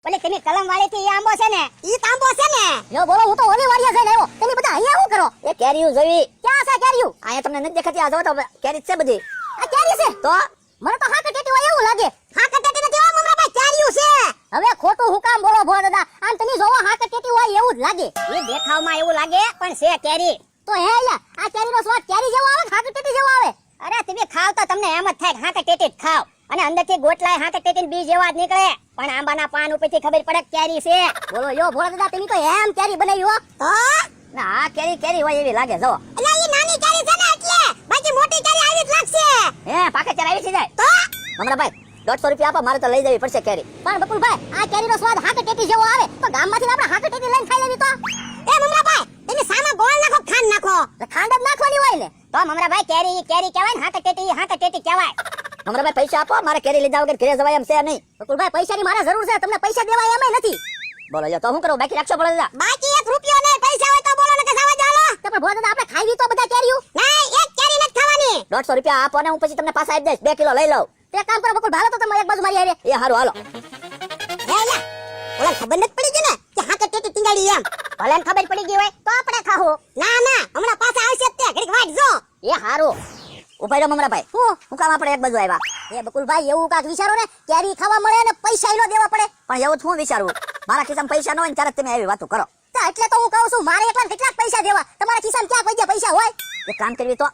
ઓલે તમે કલમ વાળી થી આંબો છે ને ઈ તાંબો છે ને. યો બોલો હું તો ઓલી વાડિયા જઈને આવ્યો તમે બધા અહીંયા શું કરો એ કેરીયું જોઈ ક્યાં છે કેરીયું આયા તમને નથી દેખાતી આ જો તો કેરી જ છે બધી આ કેરી છે તો મને તો હાકે ટેટી હોય એવું લાગે હા કટેટી નથી હો મમરાભાઈ, કેરીયું છે. હવે ખોટું હું કામ બોલો ભોળા દાદા આમ તમે જોવો હાકે ટેટી હોય એવું જ લાગે ઈ દેખાવમાં એવું લાગે પણ છે કેરી. તો હે યા આ કેરીનો સ્વાદ કેરી જેવો આવે કે હાકે ટેટી જેવો આવે અરે તમે ખાવ તો તમને એમ જ થાય કે હાકે ટેટી જ ખાવ અને અંદરથી ગોટલાય હાકે ટેટી બી જેવા જ નીકળે પણ આંબાના પાન ઉપરથી ખબર પડે કે કેરી છે. બોલો યો ભોળા દાદા તમે તો એમ કેરી બનાવી હો તો ના આ કેરી કેરી હોય એવી લાગે જો એટલે ઈ નાની કેરી છે ને એટલે બાકી મોટી કેરી આવી જ લાગશે. હે પાકે ચરાવી છે જાય તો હમણાં ભાઈ 150 રૂપિયા આપો મારે તો લઈ જવી પડશે કેરી પણ બકુલભાઈ આ કેરીનો સ્વાદ હાકે ટેટી જેવો આવે તો ગામમાંથી આપણે હાકે ટેટી લઈને ખાઈ લેવી તો એ મમરાભાઈ તમે સામા ગોળ નાખો ખાંડ નાખો. તો ખાંડ જ નાખવાની હોય ને તો મમરાભાઈ કેરી કેરી કહેવાય ને હાકે ટેટી કહેવાય. હમણાં ભાઈ પૈસા આપો મારે કેરી લીધા વગર ઘરે જવાય એમ છે નહીં બકુલભાઈ પૈસાની મારે જરૂર છે તમને પૈસા દેવાય એમય નથી બોલો જો તો હું કરું બાકી રાખશો પડે બાકી 1 રૂપિયો નહીં, પૈસા હોય તો બોલો ને કે સાવા ચાલો. તો પણ ભોળા દાદા આપણે ખાવી તો બધા કેરીયું નહીં એક કેરી નથી ખાવાની. 150 રૂપિયા આપો ને હું પછી તમને પાછા આપી દઈશ 2 કિલો લઈ લઉં તે કામ કરો બકુલ ભાલો તો તમે એક બાજુ મારી હારે એ હારું હાલો હે લા ઓલા ખબર નથી પડી ગઈ ને કે હાકે ટેટી ટીંગાડી એમ. ભલે ને ખબર પડી ગઈ હોય તો આપણે ખાવું. ના ના હમણાં પાછા આવશે જ તે ઘડીક વાટ જો. એ હારું ઉભા રહ્યો મમરા ભાઈ હું કામ આપણે એક બાજુ આવ્યા એ બકુલભાઈ એવું કાક વિચારો ને કેરી ખાવા મળે ને પૈસા નો દેવા પડે પણ એવું હું વિચારવું મારા ખિસ્સામાં પૈસા ન હોય ને ત્યારે જ તમે આવી વાતો કરો તો એટલે તો હું કહું છું મારે એકલા કેટલાક પૈસા દેવા તમારા ખિસ્સામાં ક્યાં પૈસા પૈસા હોય એક કામ કરવી તો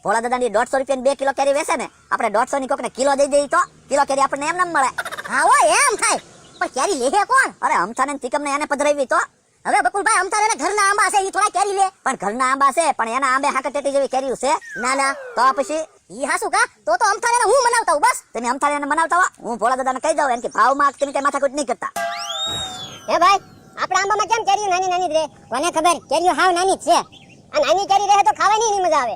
ભોળા દાદાની 150 રૂપિયાની 2 કિલો કેરી વેચે ને આપણે 150 ની કોકને કિલો દઈ દઈએ તો કિલો કેરી આપણને એમ ન મળે હા હોય એમ થાય પણ કેરી લે કોણ અરે અમથાને ને તિકમને એને પધરાવી તો હવે બકુલભાઈ અમતારે ને ઘરના આંબા છે ઈ થોડા કેરી લે પણ ઘરના આંબા છે પણ એના આંબે હાકે ટેટી જેવી કેરીઓ છે ના ના તો પછી ઈ હાસુ કા તો અમતારે ને હું મનાવતા હું બસ તમે અમથાને બનાવતા હો હું ભોળા દાદાને કહી દઉં એમ કે ભાવમાં તમે કઈ માથાકૂટ નહીં કરતા હે ભાઈ આપણા આંબામાં કેમ કેરીઓ નાની નાની જ રહે? કોને ખબર કેરીઓ હાવ નાની જ છે. આ નાની કેરી રહે તો ખાવાની નહીં મજા આવે.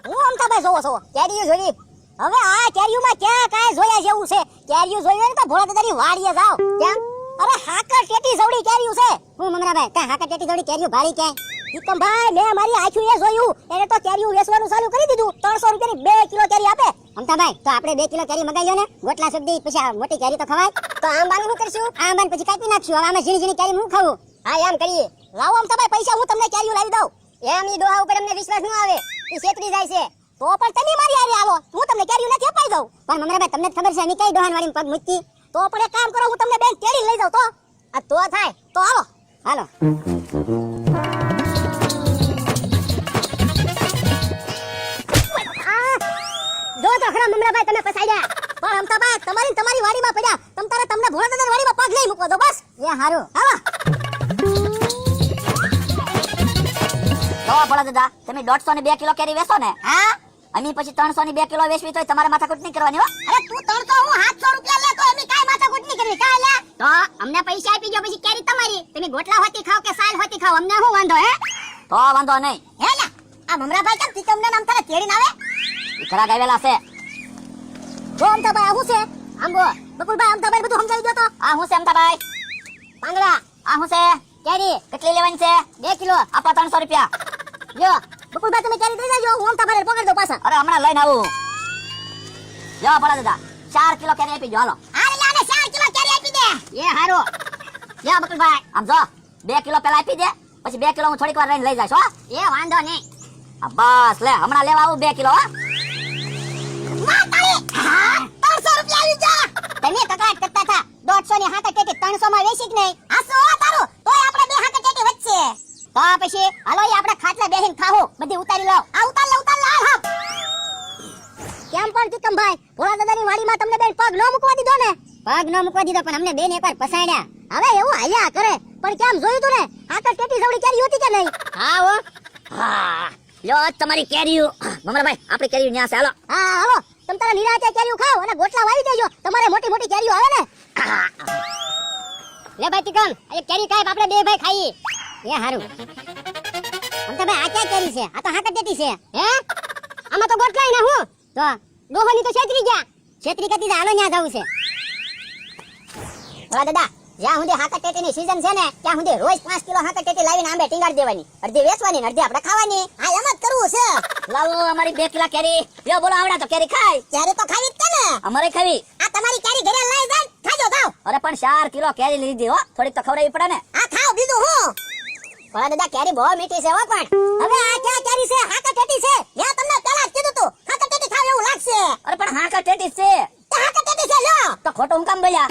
હું અમતાભાઈ જોવો કેરીઓ જોઈ હવે આ કેરીયુમાં ક્યાં કાંઈ જોયા જેવું છે કેરીયુ જોઈ હોય ને તો ભોળા દાદાની વાડીએ જાવ કેમ? અરે હાકર ટેટી જવડી કેરીયુ છે હું મમરાભાઈ કા હાકા ટેટી જોડી કેરીઓ ભાળી ક્યાંય? વિક્રમભાઈ મેં મારી આંખોએ જોયું એને તો કેરીયુ વેચવાનું ચાલુ કરી દીધું 300 રૂપિયાની 2 કિલો કેરી આપે અમતાભાઈ તો આપણે 2 કિલો કેરી મગાવીઓ ને ગોટલા સુધી પછી આ મોટી કેરી તો ખવાય. તો આંબાનું શું કરશું? આંબાને પછી કાપી નાખશું. હવે આમાં ઝીણી ઝીણી કેરી હું ખાવું. હા એમ કરીએ. લાવો અમતાભાઈ પૈસા હું તમને કેરીયુ લાવી દઉં એમ ઈ ડોહા ઉપર અમને વિશ્વાસ ન આવે. ઈ છેતરી જાય છે. તો પણ તમે મારી હારે આવો હું તમને કેરીયુ નથી અપાઈ દઉં પણ મમરાભાઈ તમને જ ખબર છે ની કઈ ડોહાન વાળીને પગ મૂકી. તો પણ એક કામ કરો હું તમને બેંક કેરી લઈ જાઉં તો આ તો થાય. તો હાલો હાલો. જો તો ખરા મમરાભાઈ તમે ફસાઈ પણ અમતાભાઈ તમારી વાડીમાં પડ્યા તમને ભોળા દાદાની વાડીમાં પગ નહીં મૂકવા દો બસ એ હારું. હાલો તો ભોળા દાદા તમે 150 ની 2 કિલો કેરી વેચો ને હા અને પછી 300 ની 2 કિલો વેચવી તોય તમારે માથાકૂટ નહીં કરવાની હો અરે તું 300 હું 700 રૂપિયા લે તો એમી કાઈ માથાકૂટ નહીં કરવી કાઈ લે તો અમને પૈસા આપી દો પછી કેરી તમારી. તમે ગોટલા હોતી ખાવ કે સાલ હોતી ખાવ અમને શું વાંધો હે? તો વાંધો નહીં હે લા આ મમરાભાઈ કેમ તીકમને નામ તારે તેડીને આવે ઈ ખરા ગાવેલા છે જો અમતાભાઈ આ શું છે આંબો બકુલભાઈ અમતાભાઈ બધું સમજાવી દો તો આ હું છે અમથાભાઈ પાંગડા આ હું છે કેરી કેટલી લેવાની છે 2 કિલો આપો 300 રૂપિયા લ્યો. બકુલભાઈ તમે કેરી દઈ દેજો હું અમતાભાઈને પકડી દઉં પાછા અરે હમણાં લઈને આવું લો ભોળા દાદા 4 કિલો કેરી આપી જો હાલો હાલ લે આને 4 કિલો કેરી આપી દે. એ હારું. લ્યો બકુલભાઈ. આમ જો 2 કિલો પેલા આપી દે પછી 2 કિલો હું થોડીક વાર રહીને લઈ જઈશ હો એ વાંધો નહીં. આ બસ લે હમણાં લેવા આવું 2 કિલો હો માતાળી. હા 300 રૂપિયા આવી જા. તમે કકડાટ કરતા થા 150 ની હાથે ટેટી 300 માં વેચી જ નહીં. હાસો તારું તોય આપણે બે હાથે ટેટી વચ્ચે. તો પછી હાલો ઈ આપણે ખાટલા બેહીને ખાવું. બધી ઉતારી લો. આ ઉતાર લે હાલ હાલ. કેમ પણ તીકમભાઈ ભોળા દાદાની વાડીમાં તમને બેન પગ ન મૂકવા દીધો ને પગ ન મૂકવા દીધો પણ અમને બેન એકવાર ફસાડ્યા. હવે એવું હાલ્યા કરે પણ કેમ જોયું તું ને હાકર ટેટી જવડી કેરી હતી કે નહીં હા હો. હા લ્યો તમારી કેરીઓ મમરાભાઈ આપણી કેરીઓ ન્યા છે હાલો હા હાલો તમે તારા નિરાતે કેરીઓ ખાઓ અને ગોટલા વાવી દેજો તમારે મોટી મોટી કેરીઓ આવે ને લે ભાઈ તિકમ આ કેરી કાઈ આપણે બે ભાઈ ખાઈએ. એ હારું. અમતા ભાઈ આ ક્યાં કેરી છે? આ તો હાકર ટેટી છે. હે આમાં તો ગોટલાય ને હું તો ડોહોની તો છેતરી ગયા. છેતરી કતી હાલો ન્યા જવું છે. ઓલા દાદા જ્યાં સુધી હાકર ટેટીની સીઝન છે ને ત્યાં સુધી રોજ 5 કિલો હાકર ટેટી લાવીને આંબે ટીંગાડી દેવાની. અડધી વેચવાની ને અડધી આપણે ખાવાની. આ એમ જ કરવું છે. લાવો અમારી 2 કિલો કેરી લ્યો બોલો આવડા તો કેરી ખાય ત્યારે તો ખાવી જ છે ને. અમારે ખાવી આ આ તમારી કેરી ઘરે લઈ જાય ખાજો ખાઓ. અરે પણ 4 કિલો કેરી લીધી હો, થોડીક તો ખવડાવવી પડે ને. આ ખાઓ બીજું હું. ભોળા દાદા કેરી બહુ મીઠી છે હો પણ. હવે આ ક્યાં કેરી છે? હાકા ટેટી છે. યા તમને પેલા જ કીધું તું હાકા ટેટી ખાવ એવું લાગશે. અરે પણ હાકા ટેટી છે તો હાકા ટેટી છે લ્યો. તો ખોટું હું કામ બોલ્યા?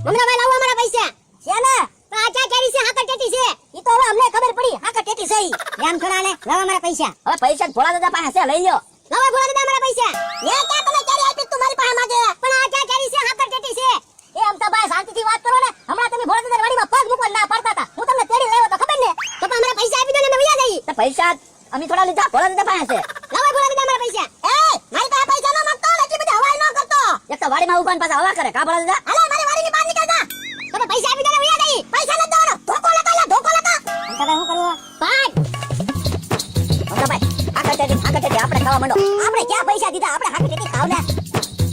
મમરાભાઈ લાવો અમારા પૈસા. છે ને? તો આ ક્યાં કેરી છે? હાકા ટેટી છે. ઈ તો હવે અમને ખબર પડી હાકા ટેટી છે ઈ. એમ થોડા ને લાવો અમારા પૈસા. હવે પૈસા જ ભોળા દાદા પાસે છે, લઈ લ્યો. લાવો ભોળા દાદા અમારા પૈસા. એ ક્યાં તમે કેરી આપી તું મારી પાસે માંગે? પણ આ ક્યાં કેરી છે? હાકા ટેટી છે. એ અમતાભાઈ શાંતિથી વાત કરો ને. હમણાં તમે ભોળા દાદાની વાડીમાં પગ મૂકવા ના પાડતા હતા. હું તમને તેડી લાવ્યો તો ખબર ને. તો પણ અમારા પૈસા આપી દો ને અમે વયા જઈએ. તો પૈસા અમે થોડા લીધા, ભોળા દાદા પાસે છે. લાવો ભોળા દાદા અમારા પૈસા. એ મારી પાસે પૈસા ન માંગતો ને એટલી બધી હવાઈ ન કરતો. એક તો વાડીમાં ઉભા ને પાછા હવા કરે, કા ભોળા દાદા? હાલો મારી વાડીની બહાર નીકળ જા. તમે પૈસા આપી દો ને વયા જઈએ. પૈસા ન દો ધોકો લગા લે ધોકો લગા. અમતાભાઈ શું કરવું? પાંચ. અમતાભાઈ, હાકા ટેટી આપણે ખાવા માંડો. આપણે ક્યાં પૈસા દીધા? આપણે હાકી ટેટી ખાવ ને.